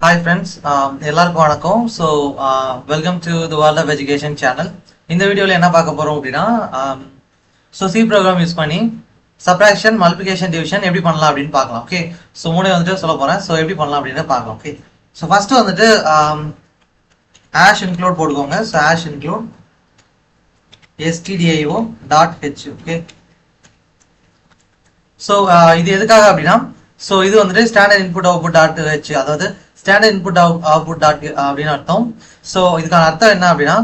Hi friends, எல்லாருக்கும் வணக்கம். So welcome to the world of education channel. இந்த வீடியோவில் என்ன பார்க்க போகிறோம் அப்படின்னா, ஸோ சி ப்ரோக்ராம் யூஸ் பண்ணி சப்ராக்ஷன், மல்டிபிகேஷன், டிவிஷன் எப்படி பண்ணலாம் அப்படின்னு பார்க்கலாம். ஓகே, ஸோ மூணு வந்துட்டு சொல்ல போகிறேன். ஸோ எப்படி பண்ணலாம் அப்படின்னு பார்க்கலாம். ஓகே, ஸோ ஃபஸ்ட்டு வந்துட்டு ஹேஷ் இன்க்ளூட் போட்டுக்கோங்க. So hash include stdio.h. Okay, so இது எதுக்காக அப்படின்னா, ஸோ இது வந்துட்டு standard input output dot H, அதாவது ஸ்டாண்டர்ட் இன்புட் அவுட்புட் டாட் அப்படின்னு அர்த்தம். ஸோ இதுக்கான அர்த்தம் என்ன அப்படின்னா,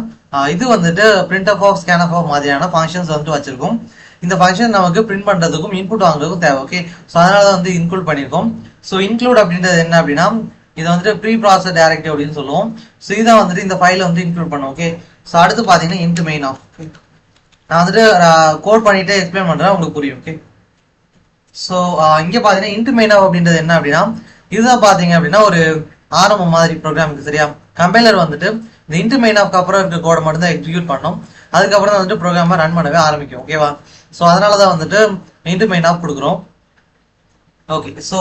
இது வந்துட்டு பிரிண்ட் ஆஃப் ஸ்கேன் ஆஃப் மாதிரியான ஃபங்க்ஷன்ஸ் வந்துட்டு வச்சிருக்கோம். இந்த ஃபங்க்ஷன் நமக்கு பிரிண்ட் பண்றதுக்கும் இன்புட் வாங்குறதுக்கும் தேவை. ஓகே, ஸோ அதனால தான் வந்து இன்க்ளூட் பண்ணியிருக்கோம். ஸோ இன்க்ளூட் அப்படின்றது என்ன அப்படின்னா, இதை வந்துட்டு ப்ரீ ப்ராசஸ் டைரக்டிவ் அப்படின்னு சொல்லுவோம். ஸோ இதான் வந்துட்டு இந்த ஃபைலை வந்து இன்க்ளூட் பண்ணும். ஓகே, ஸோ அடுத்து பார்த்தீங்கன்னா இன்ட் மெயின் ஆஃப். நான் வந்துட்டு கோட் பண்ணிட்டு எக்ஸ்பிளைன் பண்றேன், உங்களுக்கு புரியும். ஓகே, ஸோ இங்கே பார்த்தீங்கன்னா இன்ட் மெயின் ஆஃப் அப்படின்றது என்ன அப்படின்னா, இதுதான் பார்த்தீங்க அப்படின்னா ஒரு ஆரம்பம் மாதிரி ப்ரோக்ராமுக்கு. சரியா, கம்பைலர் வந்துட்டு இந்த இன்ட் மெயின் ஆஃப்க்கு அப்புறம் இருக்க கோடை மட்டும் தான் எக்ஸிக்யூட் பண்ணணும். அதுக்கப்புறம் தான் வந்துட்டு ப்ரோக்ராமை ரன் பண்ணவே ஆரம்பிக்கும். ஓகேவா, ஸோ அதனால தான் வந்துட்டு இன்ட் மெயின் ஆஃப் கொடுக்குறோம். ஓகே, ஸோ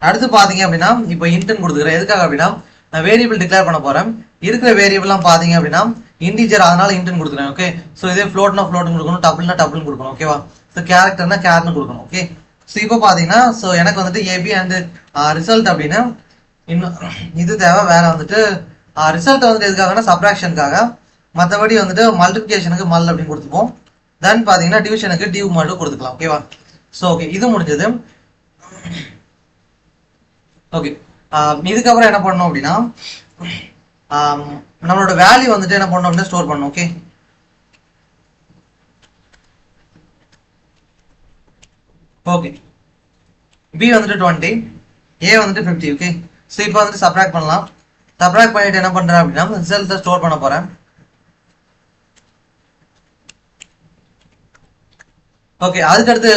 அடுத்து பார்த்தீங்க அப்படின்னா இப்போ இன்ட்னு கொடுத்துக்கிறேன். எதுக்காக அப்படின்னா, நான் வேரியபிள் டிக்ளேர் பண்ண போறேன். இருக்கிற வேரியபிள்லாம் பார்த்தீங்க அப்படின்னா இன்டிஜர், அதனால இன்ட்னு கொடுக்குறேன். ஓகே, ஸோ இதே ஃப்ளோட்னா ஃப்ளோட்னு கொடுக்கணும், டபுள்னா டபுள்னு கொடுக்கணும். ஓகேவா, ஸோ கேரக்டர்னா கேர்னு கொடுக்கணும். ஓகே, ஸோ இப்போ பார்த்தீங்கன்னா ஸோ எனக்கு வந்துட்டு ஏபி அண்ட் ரிசல்ட் அப்படின்னு இன்னும் இது தேவை. வேற வந்துட்டு ரிசல்ட் வந்துட்டு எதுக்காகனா சப்ராக்ஷனுக்காக, மற்றபடி வந்துட்டு மல்டிபிகேஷனுக்கு மல் அப்படின்னு கொடுத்துப்போம். தென் பார்த்தீங்கன்னா டிவிஷனுக்கு டிவ் மட்டும் கொடுத்துக்கலாம். ஓகேவா, ஸோ ஓகே, இது முடிஞ்சது. ஓகே, இதுக்கப்புறம் என்ன பண்ணணும் அப்படின்னா, நம்மளோட வேல்யூ வந்துட்டு என்ன பண்ணணும் அப்படின்னா ஸ்டோர் பண்ணணும். ஓகே, ஓகே, பி வந்துட்டு 20, ஏ வந்துட்டு 50. ஓகே, ஸோ இப்போ வந்துட்டு சப்ராக்ட் பண்ணலாம். சப்ராக்ட் பண்ணிட்டு என்ன பண்றேன் அப்படின்னா ரிசல்ட்டை ஸ்டோர் பண்ண போறேன். ஓகே, அதுக்கடுத்து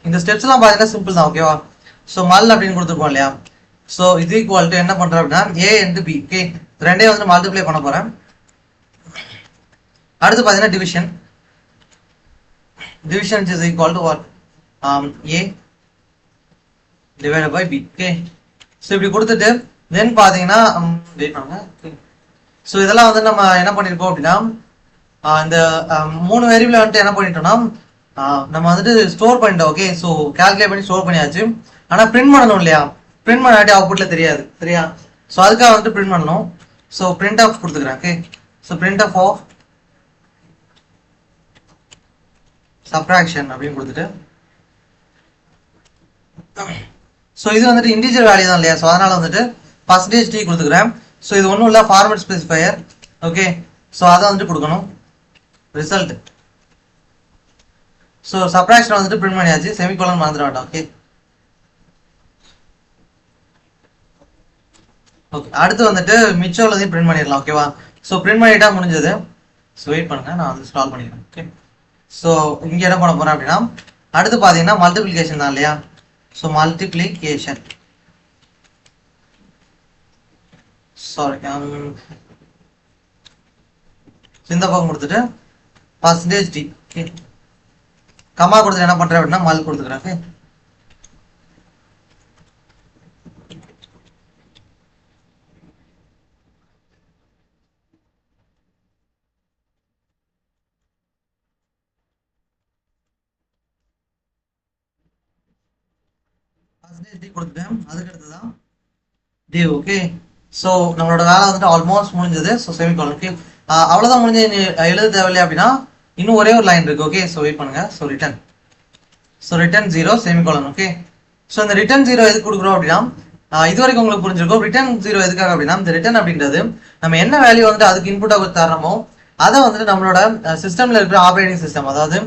இந்த ஸ்டெப்ஸ் எல்லாம் பார்த்தீங்கன்னா சிம்பிள் தான். ஓகேவா, ஸோ மல் அப்படின்னு கொடுத்துருப்போம் இல்லையா, ஸோ இது ஈக்குவல் டு என்ன பண்றேன் அப்படின்னா ஏ இன்டு பி. ஓகே, ரெண்டே வந்து மல்டிப்ளை பண்ண போறேன். அடுத்து பார்த்தீங்கன்னா division. Division is equal to what, A divided by B. Okay, so இப்படி கொடுத்துட்டு தென் பார்த்தீங்கன்னா ஸோ இதெல்லாம் வந்து நம்ம என்ன பண்ணியிருக்கோம் அப்படின்னா, இந்த மூணு வேரியபிள் வந்துட்டு என்ன பண்ணிட்டோம்னா நம்ம வந்துட்டு ஸ்டோர் பண்ணிட்டோம். ஓகே, ஸோ கால்குலேட் பண்ணி ஸ்டோர் பண்ணியாச்சு. ஆனால் பிரிண்ட் பண்ணணும் இல்லையா, பிரிண்ட் பண்ணாட்டி அவுட்புட்ல தெரியாது. சரியா, ஸோ அதுக்காக வந்துட்டு பிரிண்ட் பண்ணணும். ஸோ பிரிண்ட் ஆஃப் கொடுத்துக்கிறேன். Okay, so print of subtraction அப்படின்னு கொடுத்துட்டு, ஸோ இது வந்துட்டு இன்டிஜர் வேல்யூ தான் இல்லையா, ஸோ அதனால வந்துட்டு பர்சன்டேஜ் டி கொடுத்துக்கிறேன். ஸோ இது ஒன்றும் இல்லை, ஃபார்மேட் ஸ்பெசிஃபையர். ஓகே, ஸோ அதை வந்துட்டு கொடுக்கணும். ரிசல்ட், ஸோ சப்ராக்ஷன் வந்துட்டு பிரிண்ட் பண்ணியாச்சு, செமிகோலன் மறந்துட வேண்டாம். ஓகே, ஓகே, அடுத்து வந்துட்டு மிச்சம் உள்ளதையும் பிரிண்ட் பண்ணிடலாம். ஓகேவா, ஸோ பிரிண்ட் பண்ணிட்டா முடிஞ்சது. ஸோ வெயிட் பண்ணுங்க, நான் வந்து ஸ்டால் பண்ணிடுறேன். ஓகே, ஸோ இங்கே என்ன பண்ண போறேன் அப்படின்னா, அடுத்து பார்த்தீங்கன்னா மல்டிபிளிகேஷன் தான் இல்லையா, ஸோ மல்டிப்ளிகேஷன், சாரி இந்த பக்கம் கொடுத்துட்டு பர்சன்டேஜ் டி. ஓகே, கமா கொடுத்துட்டு என்ன பண்றேன் அப்படின்னா மல் கொடுத்துக்கிறேன். ஓகே, கொடுத்துட்டேன். அதுக்கு அடுத்துதான் டிவ். ஓகே, ஸோ நம்மளோட வேலை வந்துட்டு ஆல்மோஸ்ட் முடிஞ்சது. So semicolon. ஓகே, அவ்வளோதான் முடிஞ்சது. எழுத தேவையில்லை அப்படின்னா இன்னும் ஒரே ஒரு லைன் இருக்கு. ஓகே, ஸோ வெயிட் பண்ணுங்க. So return, so return 0 semicolon. Okay, so இந்த ரிட்டர்ன் 0 எதுக்கு கொடுக்குறோம் அப்படின்னா, இது வரைக்கும் உங்களுக்கு புரிஞ்சிருக்கும். ரிட்டர்ன் 0 எதுக்காக அப்படின்னா, இந்த ரிட்டர்ன் அப்படின்றது நம்ம என்ன வேல்யூ வந்துட்டு அதுக்கு இன்புட்டாக தரமோ அதை வந்துட்டு நம்மளோட சிஸ்டம்ல இருக்கிற ஆப்ரேட்டிங் சிஸ்டம், அதாவது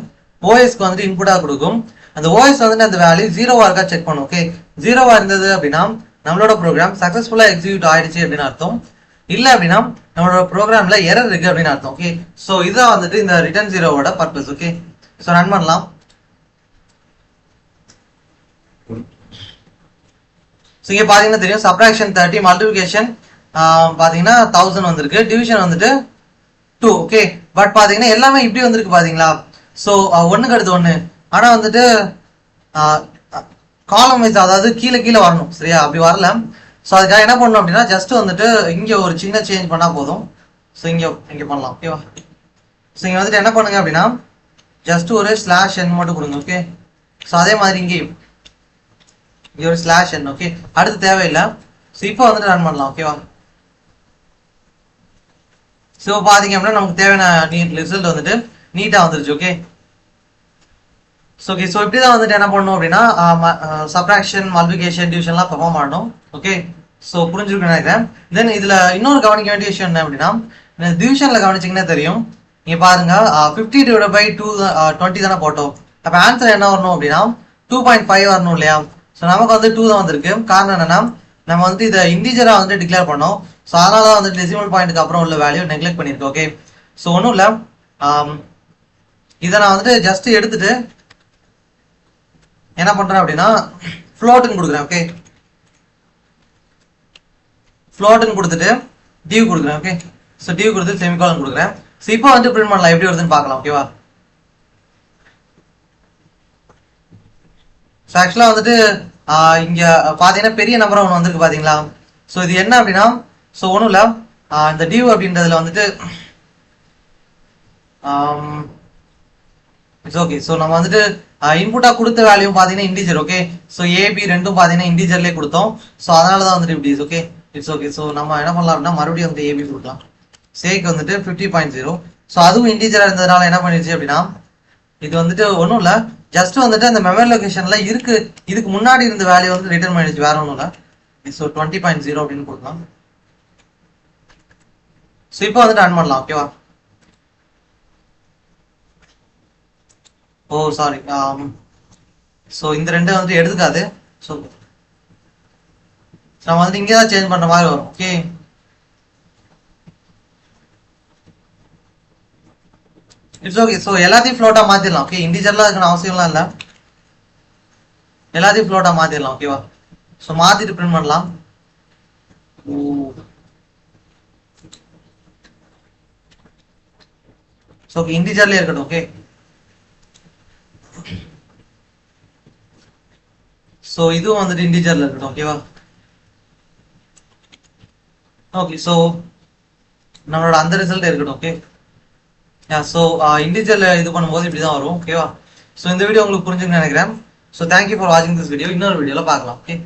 ஓஎஸ்க்கு வந்துட்டு இன்புட்டாக கொடுக்கும். அந்த ஓஎஸ் வந்துட்டு அந்த வேல்யூ 0வா இருக்கா செக் பண்ணும். ஓகே, 0வா இருந்தது அப்படின்னா நம்மளோட ப்ரோக்ராம் சக்சஸ்ஃபுல்லா எக்ஸிக்யூட் ஆயிடுச்சு அப்படின்னு அர்த்தம். இல்ல அப்படின்னா நம்மளோட ப்ரோக்ராம்ல எரர் இருக்கு அப்படின்னு அர்த்தம். ஓகே, ஸோ இதுதான் வந்துட்டு இந்த ரிட்டர்ன் 0வோட பர்பஸ். ஓகே, ஸோ ரன் பண்ணலாம். ஸோ இங்கே பார்த்தீங்கன்னா தெரியும், சப்ராக்ஷன் 30, மல்டிபிகேஷன் பார்த்தீங்கன்னா 1000 வந்திருக்கு, டிவிஷன் வந்துட்டு 2. ஓகே, பட் பார்த்தீங்கன்னா எல்லாமே இப்படி வந்திருக்கு பார்த்தீங்களா. ஸோ ஒன்றுக்கு அடுத்து ஒன்று, ஆனால் வந்துட்டு காலம் வைஸ், அதாவது கீழே கீழே வரணும். சரியா, அப்படி வரல. ஸோ அதுக்காக என்ன பண்ணணும் அப்படின்னா ஜஸ்ட் வந்துட்டு இங்கே ஒரு சின்ன சேஞ்ச் பண்ணால் போதும். ஸோ இங்கே பண்ணலாம். ஓகேவா? ஸோ இங்கே வந்துட்டு என்ன பண்ணுங்க அப்படின்னா ஜஸ்ட் ஒரு /n மட்டும் கொடுங்க. ஓகே. ஸோ அதே மாதிரி இங்கேயும் இங்கே ஒரு /n. ஓகே. அடுத்து தேவையில்லை. ஸோ இப்போ வந்துட்டு ரன் பண்ணலாம். ஓகேவா? ஸோ பார்த்தீங்க அப்படின்னா நமக்கு தேவையான ரிசல்ட் வந்துட்டு நீட்டாக வந்துருச்சு. ஓகே. ஓகே. ஸோ இப்படி தான் வந்துட்டு என்ன பண்ணணும் அப்படின்னா சப்ராக்ஷன், மல்டிபிகேஷன், டிவிஷன்லாம் பெர்ஃபார்ம் பண்ணணும். ஓகே. ஸோ புரிஞ்சிருக்குன்னு நினைக்கிறேன். தென் இதில் இன்னொரு கவனிக்க வேண்டிய விஷயம் என்ன அப்படின்னா டிவிஷனில் கவனிச்சிங்கன்னா தெரியும். நீங்கள் பாருங்க 50/2 20 தானே போட்டோம். அப்போ ஆன்சர் என்ன வரணும் அப்படின்னா 2.5 வரணும் இல்லையா? ஸோ நமக்கு வந்து 2 தான் வந்திருக்கு. காரணம் என்னன்னா நம்ம வந்துட்டு இதை இன்டிஜரா வந்துட்டு டிக்ளேர் பண்ணோம். ஸோ அதனால தான் வந்துட்டு டெசிமல் பாயிண்ட்டுக்கு அப்புறம் உள்ள வேல்யூ நெக்லெக்ட் பண்ணியிருக்கேன். ஓகே. ஸோ ஒன்றும் இல்லை, இதை நான் வந்துட்டு ஜஸ்ட் எடுத்துட்டு என்ன பண்றேன் அப்படின்னா ஃப்ளோட்டுன்னு கொடுக்குறேன். ஓகே. ஃப்ளோட்டுன்னு கொடுத்துட்டு டிவ் கொடுக்குறேன். ஓகே. ஸோ டிவ் கொடுத்து செமிகாலன் கொடுக்குறேன். ஸோ இப்போ வந்து பிரிண்ட் பண்ணலாம், எப்படி வருதுன்னு பார்க்கலாம். ஓகேவா? ஸோ ஆக்சுவலாக வந்துட்டு இங்கே பார்த்தீங்கன்னா பெரிய நம்பர் ஒன்று வந்துருக்கு பார்த்தீங்களா? ஸோ இது என்ன அப்படின்னா ஸோ ஒன்றும் இல்லை, இந்த டிவ் அப்படின்றதுல வந்துட்டு இட்ஸ் ஓகே. ஸோ நம்ம வந்துட்டு இன்புட்டாக கொடுத்த வேல்யூ பார்த்தீங்கன்னா இன்டிஜர். ஓகே. ஸோ ஏபி ரெண்டும் பார்த்தீங்கன்னா இன்டிஜர்லேயே கொடுத்தோம். ஸோ அதனால தான் வந்துட்டு இப்படி ஓகே. It's okay. ஸோ நம்ம என்ன பண்ணலாம் அப்படின்னா மறுபடியும் வந்து ஏபி கொடுக்கலாம். சேக்கு வந்துட்டு 50.0. ஸோ அதுவும் இன்டிஜராக இருந்ததுனால என்ன பண்ணிடுச்சு அப்படின்னா இது வந்துட்டு ஒன்றும் இல்லை, ஜஸ்ட் வந்துட்டு அந்த மெமரி லொகேஷன்ல இருக்கு இதுக்கு முன்னாடி இருந்த வேல்யூ வந்து ரிட்டர்ன் பண்ணிடுச்சு, வேற ஒன்றும் இல்லை. ஸோ 20.0 அப்படின்னு கொடுக்கலாம். ஸோ இப்போ வந்துட்டு ரன் பண்ணலாம். ஓகேவா? ஓ சாரி. ஸோ இந்த ரெண்டு வந்துட்டு எடுத்துக்காது. ஸோ நம்ம வந்துட்டு இங்கே தான் சேஞ்ச் பண்ணுற மாதிரி வரும். ஓகே. It's okay. ஸோ எல்லாத்தையும் ஃப்ளோட்டா மாத்திடலாம். ஓகே. இன்டிஜர்லாம் இருக்கணும் அவசியம்லாம் இல்லை, எல்லாத்தையும் ஃப்ளோட்டா மாத்திடலாம். ஓகேவா? ஸோ மாத்திட்டு பிரிண்ட் பண்ணலாம். ஸோ ஓகே இன்டிஜர்லேயே இருக்கட்டும். ஓகே. ஸோ இதுவும் வந்துட்டு இன்டிஜர்ல இருக்கட்டும். ஓகேவா? ஓகே. ஸோ நம்மளோட அந்த ரிசல்ட் இருக்கட்டும். ஓகே. ஸோ இன்டிஜர்ல இது பண்ணும்போது இப்படி தான் வரும். ஓகேவா? ஸோ இந்த வீடியோ உங்களுக்கு புரிஞ்சுன்னு நினைக்கிறேன். ஸோ தேங்க்யூ ஃபார் வாட்சிங் திஸ் வீடியோ. இன்னொரு வீடியோவில் பார்க்கலாம். ஓகே.